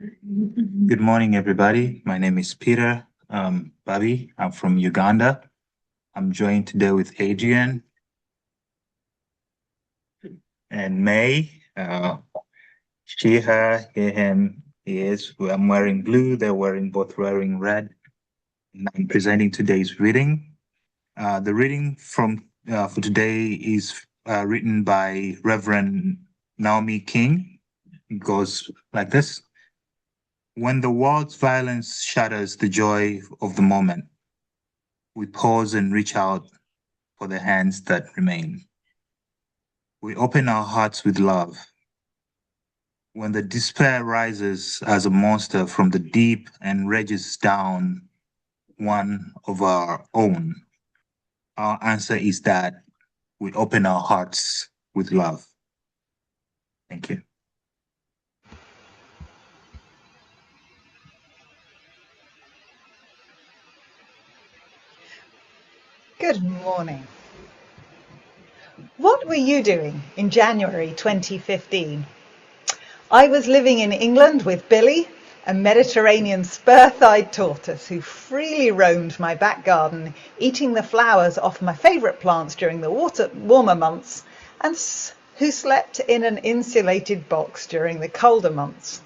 Good morning, everybody. My name is Peter Babi. I'm from Uganda. I'm joined today with Adrian and May. She, her, he, him, he is. I'm wearing blue. They're both wearing red. And I'm presenting today's reading. The reading for today is written by Reverend Naomi King. It goes like this. When the world's violence shatters the joy of the moment, we pause and reach out for the hands that remain. We open our hearts with love. When the despair rises as a monster from the deep and rages down one of our own, our answer is that we open our hearts with love. Thank you. Good morning. What were you doing in January 2015? I was living in England with Billy, a Mediterranean spur-thighed tortoise who freely roamed my back garden, eating the flowers off my favourite plants during the warmer months, and who slept in an insulated box during the colder months.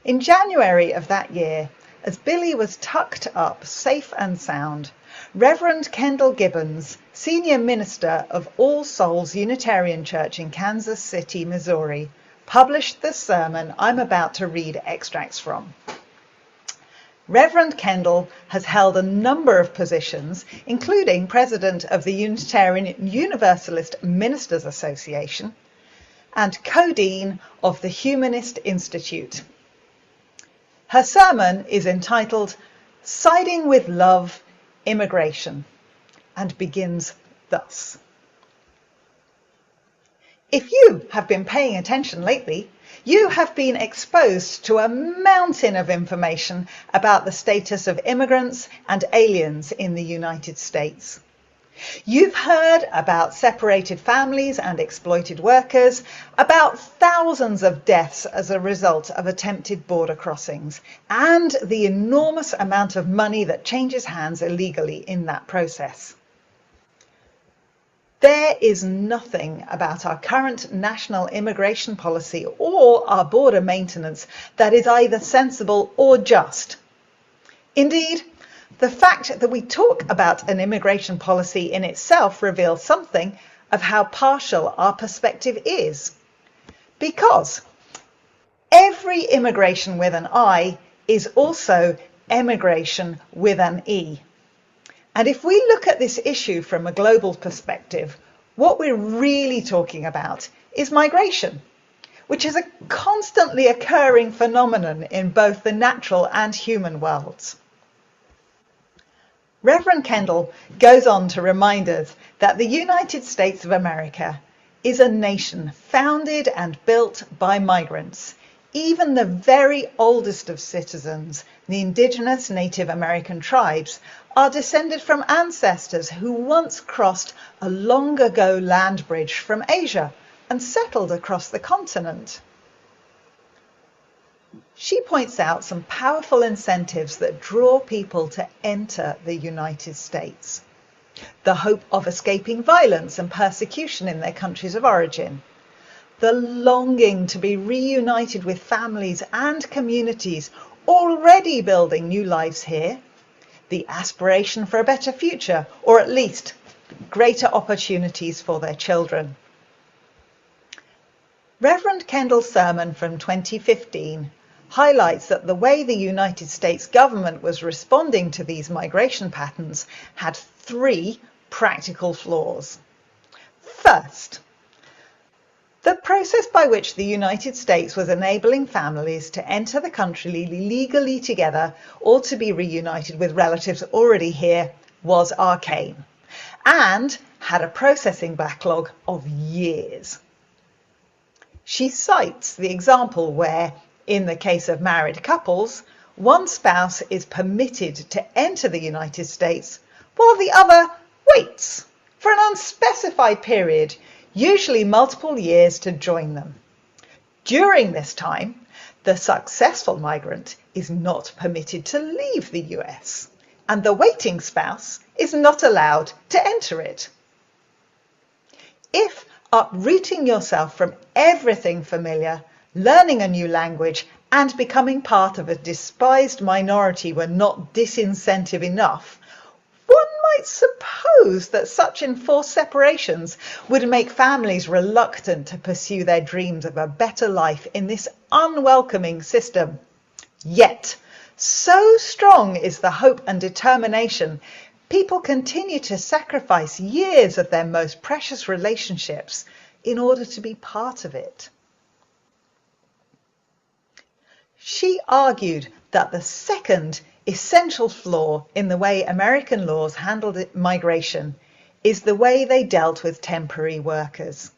In January of that year, as Billy was tucked up safe and sound, Reverend Kendall Gibbons, senior minister of All Souls Unitarian Church in Kansas City, Missouri, published the sermon I'm about to read extracts from. Reverend Kendall has held a number of positions, including president of the Unitarian Universalist Ministers Association and co-dean of the Humanist Institute. Her sermon is entitled Siding with Love, Immigration, and begins thus. If you have been paying attention lately, you have been exposed to a mountain of information about the status of immigrants and aliens in the United States. You've heard about separated families and exploited workers, about thousands of deaths as a result of attempted border crossings, and the enormous amount of money that changes hands illegally in that process. There is nothing about our current national immigration policy or our border maintenance that is either sensible or just. Indeed, the fact that we talk about an immigration policy in itself reveals something of how partial our perspective is. Because every immigration with an I is also emigration with an E. And if we look at this issue from a global perspective, what we're really talking about is migration, which is a constantly occurring phenomenon in both the natural and human worlds. Reverend Kendall goes on to remind us that the United States of America is a nation founded and built by migrants. Even the very oldest of citizens, the indigenous Native American tribes, are descended from ancestors who once crossed a long ago land bridge from Asia and settled across the continent. She points out some powerful incentives that draw people to enter the United States. The hope of escaping violence and persecution in their countries of origin. The longing to be reunited with families and communities already building new lives here. The aspiration for a better future, or at least greater opportunities for their children. Reverend Kendall's sermon from 2015 highlights that the way the United States government was responding to these migration patterns had three practical flaws. First, the process by which the United States was enabling families to enter the country legally together or to be reunited with relatives already here was arcane and had a processing backlog of years. She cites the example where, in the case of married couples, one spouse is permitted to enter the United States while the other waits for an unspecified period, usually multiple years, to join them. During this time, the successful migrant is not permitted to leave the US, and the waiting spouse is not allowed to enter it. If uprooting yourself from everything familiar, learning a new language, and becoming part of a despised minority were not disincentive enough, one might suppose that such enforced separations would make families reluctant to pursue their dreams of a better life in this unwelcoming system. Yet, so strong is the hope and determination, people continue to sacrifice years of their most precious relationships in order to be part of it. She argued that the second essential flaw in the way American laws handled migration is the way they dealt with temporary workers.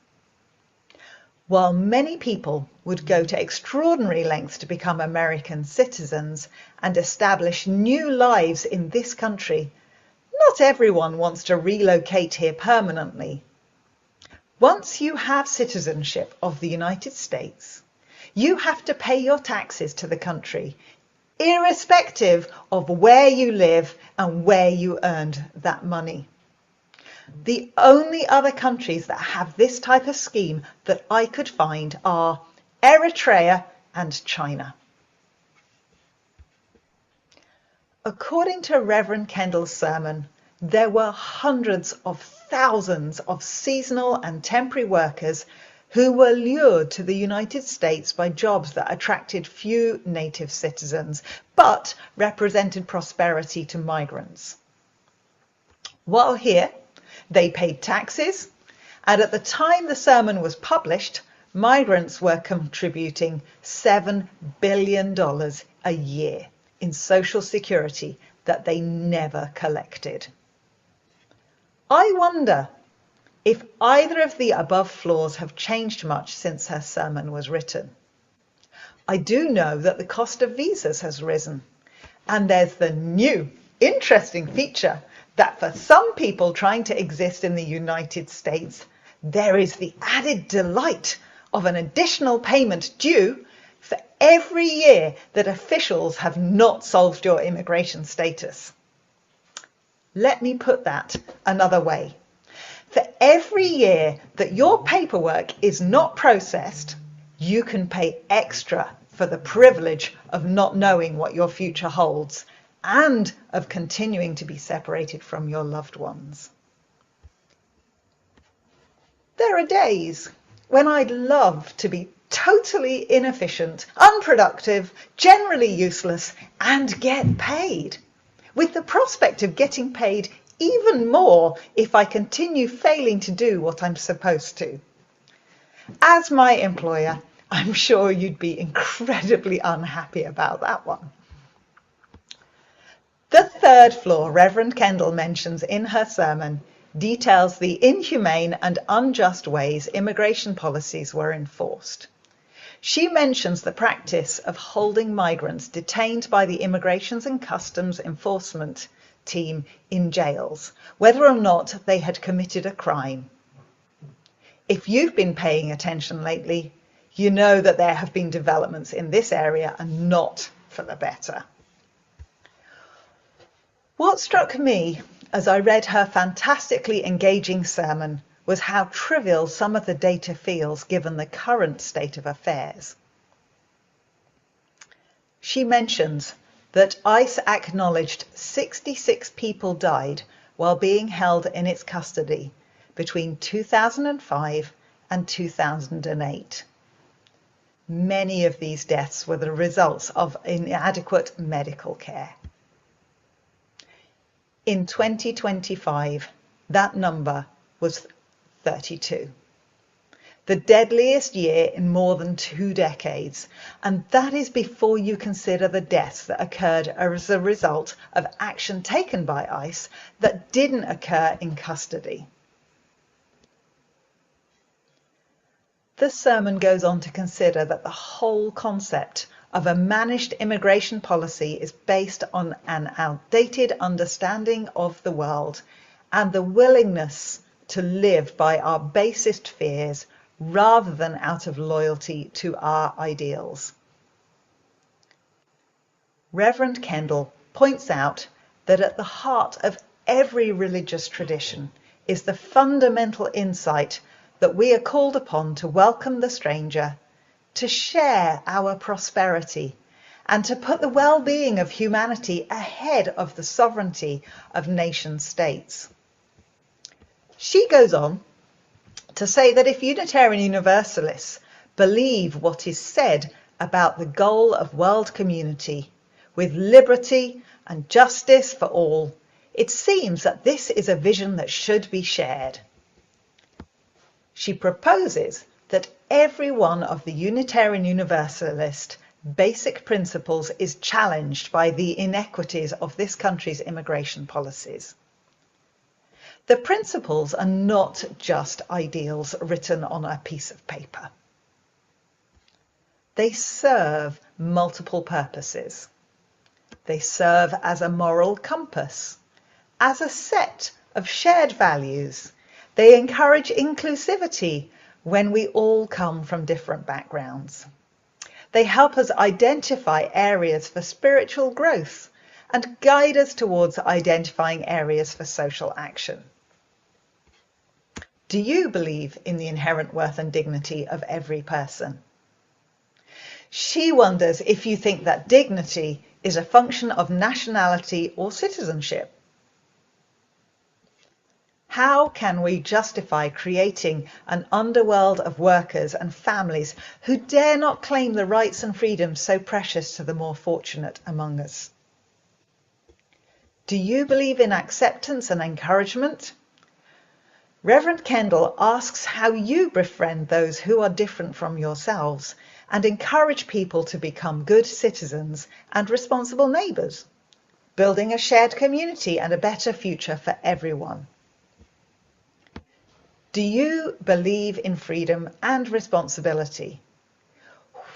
While many people would go to extraordinary lengths to become American citizens and establish new lives in this country, not everyone wants to relocate here permanently. Once you have citizenship of the United States, you have to pay your taxes to the country, irrespective of where you live and where you earned that money. The only other countries that have this type of scheme that I could find are Eritrea and China. According to Reverend Kendall's sermon, there were hundreds of thousands of seasonal and temporary workers who were lured to the United States by jobs that attracted few native citizens, but represented prosperity to migrants. While here, they paid taxes, and at the time the sermon was published, migrants were contributing $7 billion a year in Social Security that they never collected. I wonder if either of the above flaws have changed much since her sermon was written. I do know that the cost of visas has risen, and there's the new, interesting feature that for some people trying to exist in the United States, there is the added delight of an additional payment due for every year that officials have not solved your immigration status. Let me put that another way. For every year that your paperwork is not processed, you can pay extra for the privilege of not knowing what your future holds and of continuing to be separated from your loved ones. There are days when I'd love to be totally inefficient, unproductive, generally useless, and get paid, with the prospect of getting paid even more if I continue failing to do what I'm supposed to. As my employer, I'm sure you'd be incredibly unhappy about that one. The third flaw Reverend Kendall mentions in her sermon details the inhumane and unjust ways immigration policies were enforced. She mentions the practice of holding migrants detained by the Immigrations and Customs Enforcement team in jails, whether or not they had committed a crime. If you've been paying attention lately, you know that there have been developments in this area and not for the better. What struck me as I read her fantastically engaging sermon was how trivial some of the data feels given the current state of affairs. She mentions that ICE acknowledged 66 people died while being held in its custody between 2005 and 2008. Many of these deaths were the results of inadequate medical care. In 2025, that number was 32. The deadliest year in more than 2 decades, and that is before you consider the deaths that occurred as a result of action taken by ICE that didn't occur in custody. The sermon goes on to consider that the whole concept of a managed immigration policy is based on an outdated understanding of the world and the willingness to live by our basest fears rather than out of loyalty to our ideals. Reverend Campbell points out that at the heart of every religious tradition is the fundamental insight that we are called upon to welcome the stranger, to share our prosperity, and to put the well-being of humanity ahead of the sovereignty of nation states. She goes on to say that if Unitarian Universalists believe what is said about the goal of world community, with liberty and justice for all, it seems that this is a vision that should be shared. She proposes that every one of the Unitarian Universalist basic principles is challenged by the inequities of this country's immigration policies. The principles are not just ideals written on a piece of paper. They serve multiple purposes. They serve as a moral compass, as a set of shared values. They encourage inclusivity when we all come from different backgrounds. They help us identify areas for spiritual growth and guide us towards identifying areas for social action. Do you believe in the inherent worth and dignity of every person? She wonders if you think that dignity is a function of nationality or citizenship. How can we justify creating an underworld of workers and families who dare not claim the rights and freedoms so precious to the more fortunate among us? Do you believe in acceptance and encouragement? Reverend Campbell asks how you befriend those who are different from yourselves and encourage people to become good citizens and responsible neighbours, building a shared community and a better future for everyone. Do you believe in freedom and responsibility?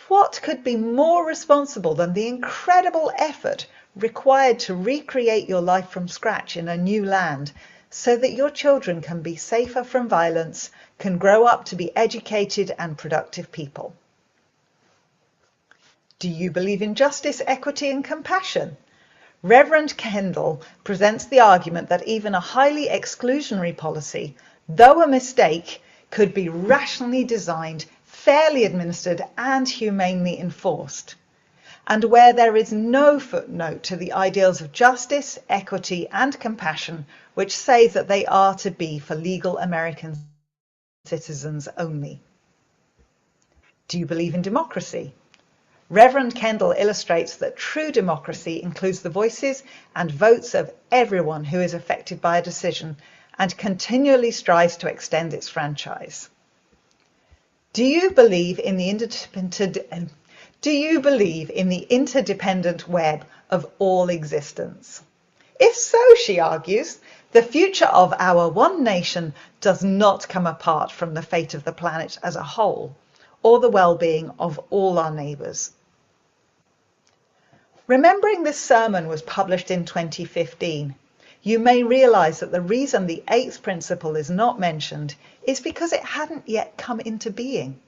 What could be more responsible than the incredible effort required to recreate your life from scratch in a new land so that your children can be safer from violence, can grow up to be educated and productive people? Do you believe in justice, equity and compassion? Reverend Campbell presents the argument that even a highly exclusionary policy, though a mistake, could be rationally designed, fairly administered and humanely enforced. And where there is no footnote to the ideals of justice, equity and compassion, which say that they are to be for legal American citizens only. Do you believe in democracy? Reverend Campbell illustrates that true democracy includes the voices and votes of everyone who is affected by a decision and continually strives to extend its franchise. Do you believe in the interdependent web of all existence? If so, she argues, the future of our one nation does not come apart from the fate of the planet as a whole, or the well-being of all our neighbours. Remembering this sermon was published in 2015, you may realise that the reason the eighth principle is not mentioned is because it hadn't yet come into being.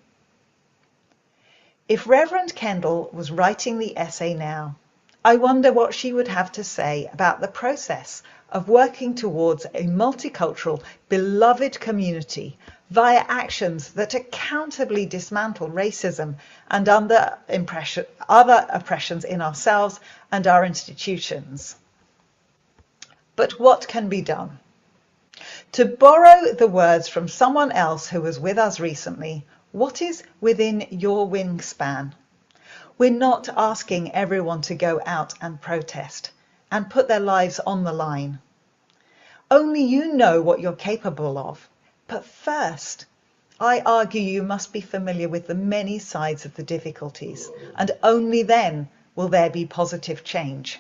If Reverend Campbell was writing the essay now, I wonder what she would have to say about the process of working towards a multicultural, beloved community via actions that accountably dismantle racism and other oppressions in ourselves and our institutions. But what can be done? To borrow the words from someone else who was with us recently, what is within your wingspan? We're not asking everyone to go out and protest and put their lives on the line. Only you know what you're capable of. But first, I argue you must be familiar with the many sides of the difficulties, and only then will there be positive change.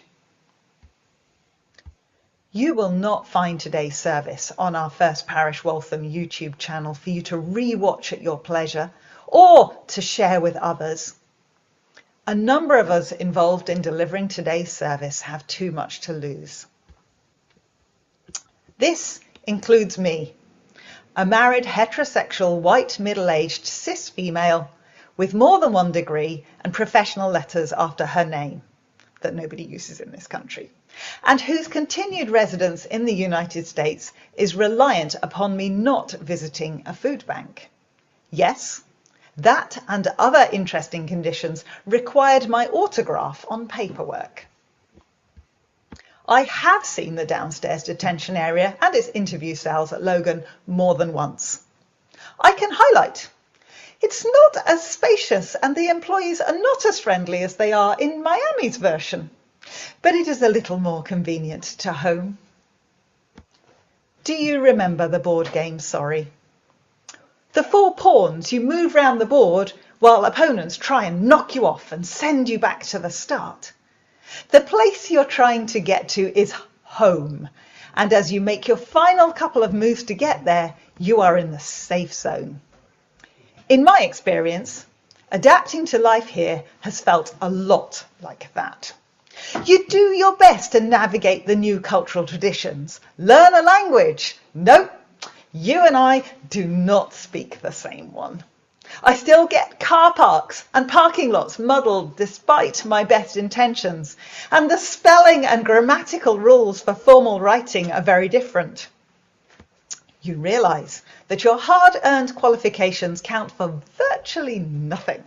You will not find today's service on our First Parish Waltham YouTube channel for you to re-watch at your pleasure or to share with others. A number of us involved in delivering today's service have too much to lose. This includes me. a married heterosexual white middle-aged cis female with more than one degree and professional letters after her name that nobody uses in this country, and whose continued residence in the United States is reliant upon me not visiting a food bank. Yes, that and other interesting conditions required my autograph on paperwork. I have seen the downstairs detention area and its interview cells at Logan more than once. I can highlight: it's not as spacious and the employees are not as friendly as they are in Miami's version, but it is a little more convenient to home. Do you remember the board game Sorry? The 4 pawns you move round the board while opponents try and knock you off and send you back to the start. The place you're trying to get to is home, and as you make your final couple of moves to get there, you are in the safe zone. In my experience, adapting to life here has felt a lot like that. You do your best to navigate the new cultural traditions, learn a language. Nope, you and I do not speak the same one. I still get car parks and parking lots muddled despite my best intentions, and the spelling and grammatical rules for formal writing are very different. You realise that your hard-earned qualifications count for virtually nothing.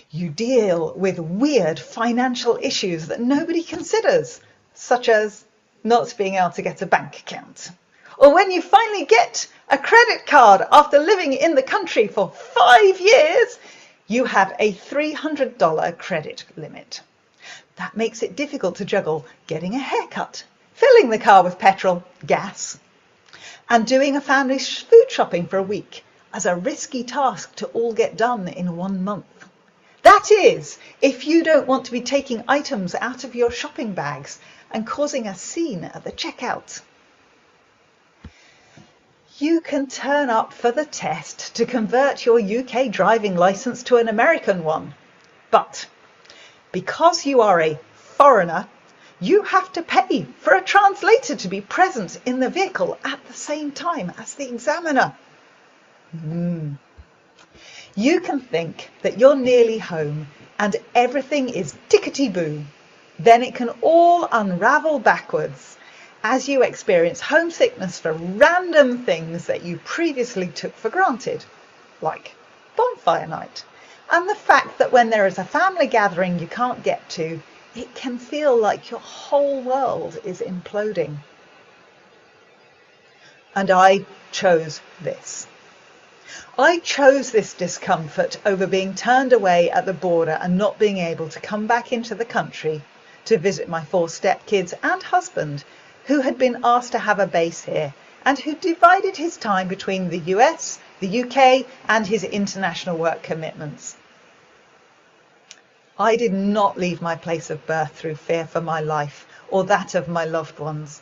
You deal with weird financial issues that nobody considers, such as not being able to get a bank account. Or when you finally get a credit card after living in the country for 5 years, you have a $300 credit limit. That makes it difficult to juggle getting a haircut, filling the car with petrol, gas, and doing a family's food shopping for a week as a risky task to all get done in 1 month. That is, if you don't want to be taking items out of your shopping bags and causing a scene at the checkout. You can turn up for the test to convert your UK driving licence to an American one, but because you are a foreigner, you have to pay for a translator to be present in the vehicle at the same time as the examiner. You can think that you're nearly home and everything is tickety-boo. Then it can all unravel backwards as you experience homesickness for random things that you previously took for granted, like bonfire night, and the fact that when there is a family gathering you can't get to, it can feel like your whole world is imploding. And I chose this. I chose this discomfort over being turned away at the border and not being able to come back into the country to visit my 4 stepkids and husband, who had been asked to have a base here and who divided his time between the US, the UK, and his international work commitments. I did not leave my place of birth through fear for my life or that of my loved ones.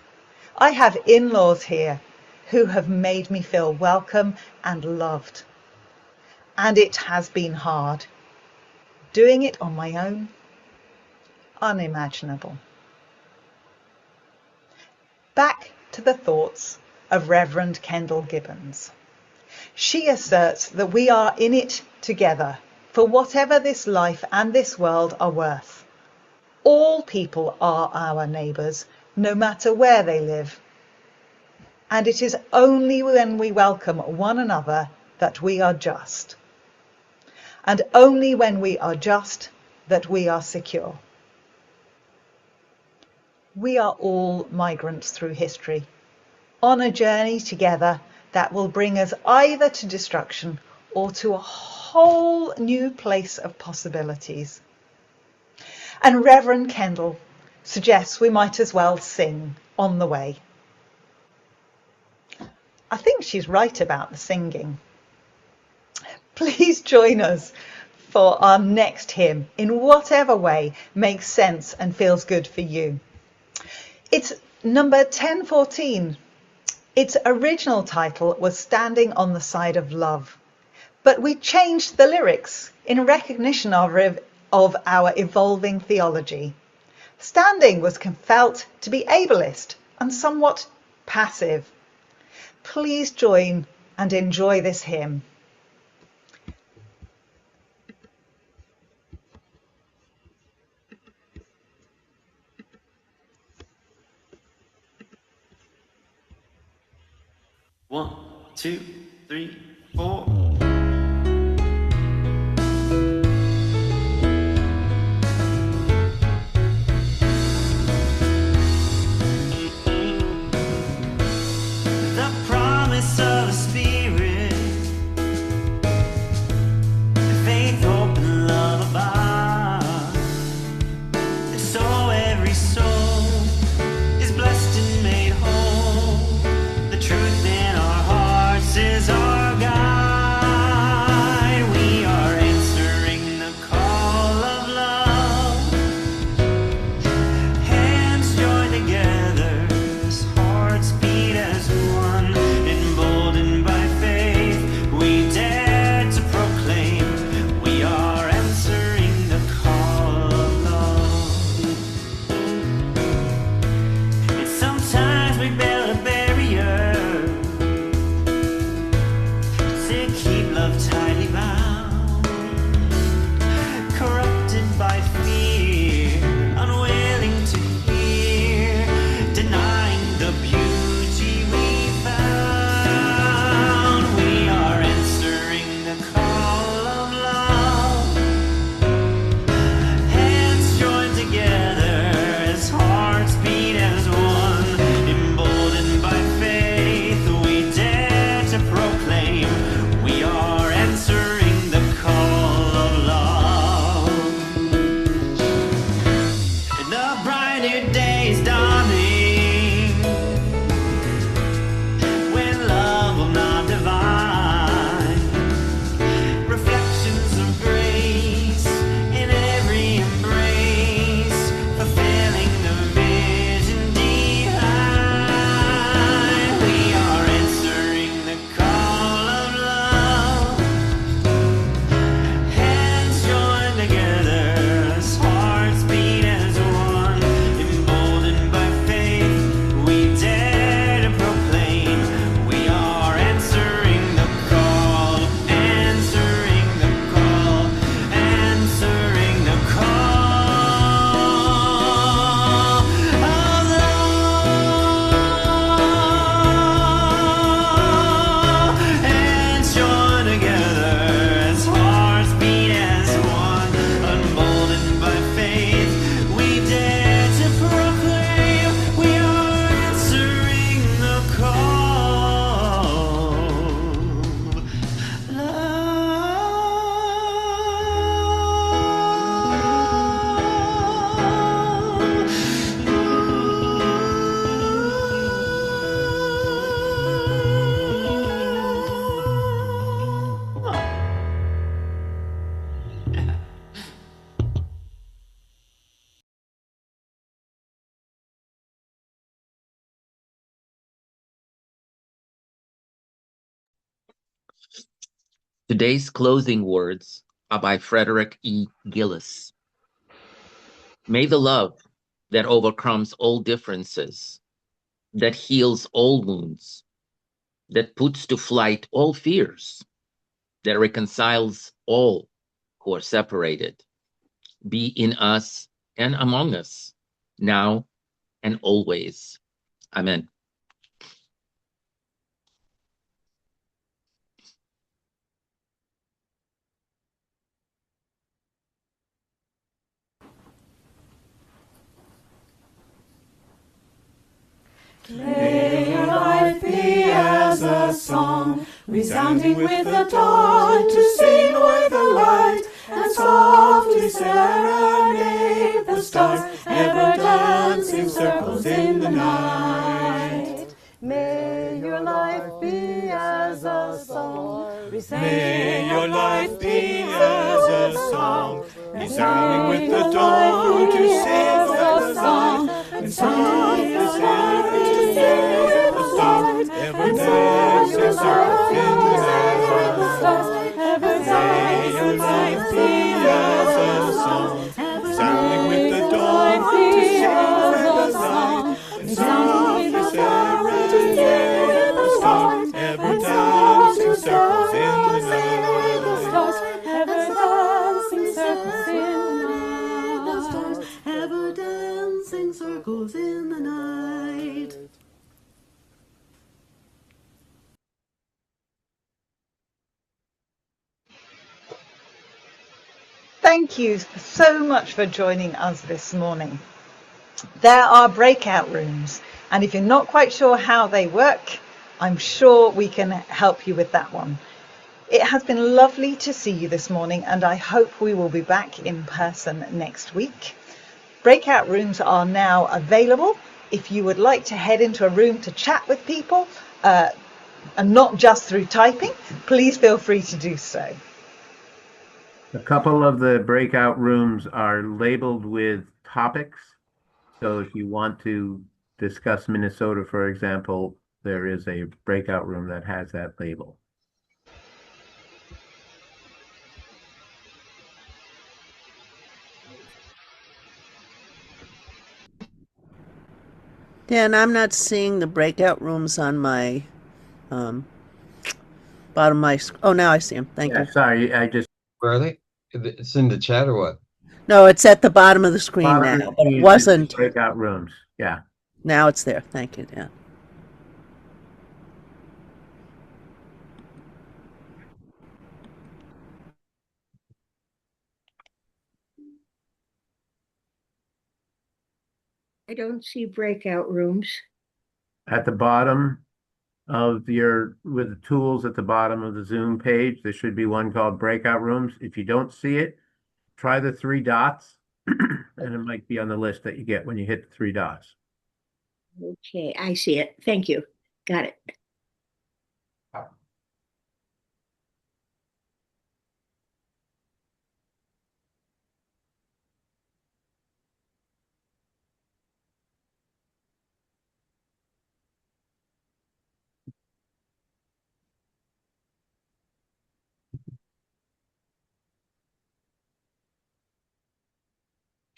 I have in-laws here who have made me feel welcome and loved. And it has been hard. Doing it on my own, unimaginable. Back to the thoughts of Reverend Kendall Gibbons. She asserts that we are in it together for whatever this life and this world are worth. All people are our neighbours, no matter where they live. And it is only when we welcome one another that we are just. And only when we are just that we are secure. We are all migrants through history, on a journey together that will bring us either to destruction or to a whole new place of possibilities. And Reverend Kendall suggests we might as well sing on the way. I think she's right about the singing. Please join us for our next hymn in whatever way makes sense and feels good for you. It's number 1014. Its original title was Standing on the Side of Love, but we changed the lyrics in recognition of our evolving theology. Standing was felt to be ableist and somewhat passive. Please join and enjoy this hymn. One, two, three, four. The promise of a spirit, faith, hope, and love abide. And so every soul is blessed and made whole. The truth in our hearts is our guide. We are answering the call of love. Hands joined together, as hearts beat as one. Emboldened by faith, we dare to proclaim. We are answering the call of love. And sometimes we build a barrier to keep love tightly bound, corrupted by fear, unwilling to hear, denying the beauty we found. We are answering the call of love. Hands joined together, as hearts beat as one. Emboldened by faith, we dare to proclaim. We are answering the call of love. And the bright new day is dawning, when love will not divide. Reflections of grace in every embrace, fulfilling the vision behind. We are answering the call of love. Hands joined together, as hearts beat as one. Emboldened by faith, we dare to proclaim. We are answering the call, answering the call, answering the call of love. Hands joined together, as hearts beat as one. Emboldened by faith, we dare to proclaim. We are answering the call of love. Today's closing words are by Frederick E. Gillis. May the love that overcomes all differences, that heals all wounds, that puts to flight all fears, that reconciles all who are separated, be in us and among us, now and always. Amen. May your life be as a song, resounding with the dawn, to sing with the light, and softly serenade the stars, ever dancing circles in the night. May your life be as a song, may your life be as a song, resounding with the dawn, to sing with the song, and softly serenade the stars, ever dancing circles in the night. May your life be as a song, sounding with the dawn, to sing with the song, and softly serenade the stars, ever dancing Thank you so much for joining us this morning. There are breakout rooms, and if you're not quite sure how they work, I'm sure we can help you with that one. It has been lovely to see you this morning, and I hope we will be back in person next week. Breakout rooms are now available. If you would like to head into a room to chat with people, and not just through typing, please feel free to do so. A couple of the breakout rooms are labeled with topics. So if you want to discuss Minnesota, for example, there is a breakout room that has that label. Dan, I'm not seeing the breakout rooms on my bottom of my. Oh, now I see them. Thank Yeah, you. sorry, I just Where are they? It's in the chat or what? No, it's at the bottom of the screen bottom of now, the but screen it is wasn't. breakout rooms. Yeah. Now it's there. Thank you, Dan. I don't see breakout rooms. At the bottom of with the tools at the bottom of the Zoom page, there should be one called breakout rooms. If you don't see it, try the three dots and it might be on the list that you get when you hit the three dots. Okay, I see it. Thank you. Got it.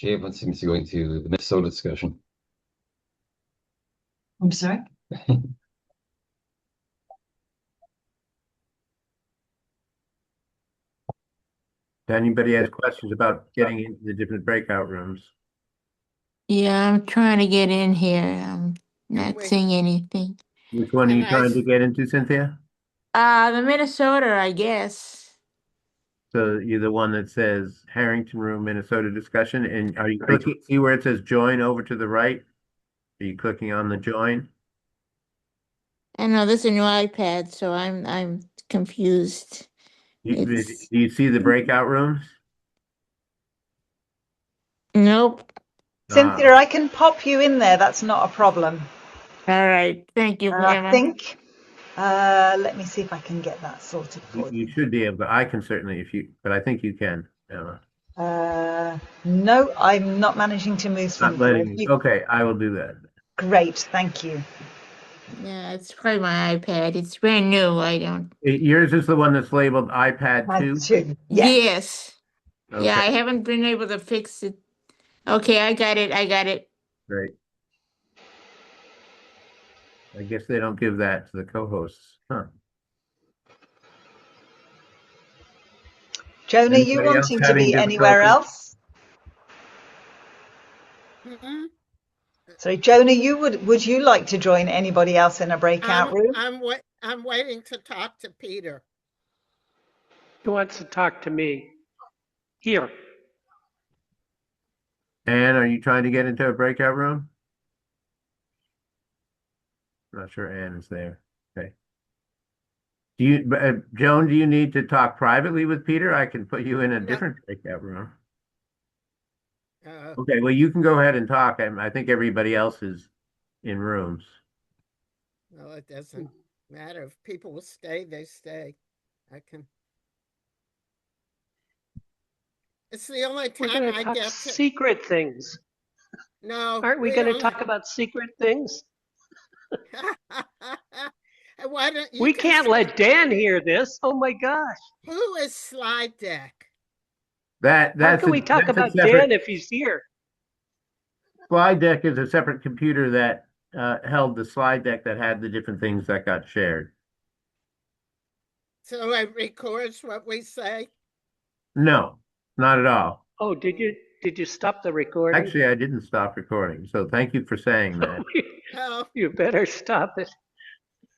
Campbell seems to go into the Minnesota discussion. I'm sorry? If anybody has questions about getting into the different breakout rooms? Yeah, I'm trying to get in here. I'm not wait. seeing anything. Which one are you And I trying to s- get into, Cynthia? The Minnesota, I guess. So you're the one that says Harrington Room, Minnesota discussion, and are you clicking, see where it says join over to the right? Are you clicking on the join? I know this is a new iPad, so I'm confused. Do It's you see the breakout rooms? nope. Cynthia, I can pop you in there. That's not a problem. All right. Thank you, And I Emma. think, let me see if I can get that sorted for You you. should be able to. I can certainly, but I think you can. No, I'm not managing to move Not Cynthia. letting you. Okay, I will do that. Great, thank you. Yeah, it's probably my iPad. It's brand new. I don't. Yours is the one that's labeled iPad 2? Yes. Okay. Yeah, I haven't been able to fix it. Okay, I got it. I got it. Great. I guess they don't give that to the co-hosts, huh? Joan, are you Anybody else wanting to having be anywhere difficulty? else? Sorry, Jonah, would you like to join anybody else in a breakout room? I'm waiting to talk to Peter. Who wants to talk to me? Here. Anne, are you trying to get into a breakout room? I'm not sure Anne is there. Okay. Joan, do you need to talk privately with Peter? I can put you in a different breakout room. Okay, well, you can go ahead and talk. I think everybody else is in rooms. Well, it doesn't matter. If people will stay, they stay. I can. It's the only We're time going to I talk get to. secret things. No. Aren't we going to talk about secret things? Why don't you We just can't let Dan hear this. Oh my gosh. Who is Slide Deck? How can we talk about Dan if he's here? Slide Deck is a separate computer that held the slide deck that had the different things that got shared. So it records what we say? No, not at all. Oh, did you stop the recording? Actually, I didn't stop recording, so thank you for saying that. Oh. You better stop it.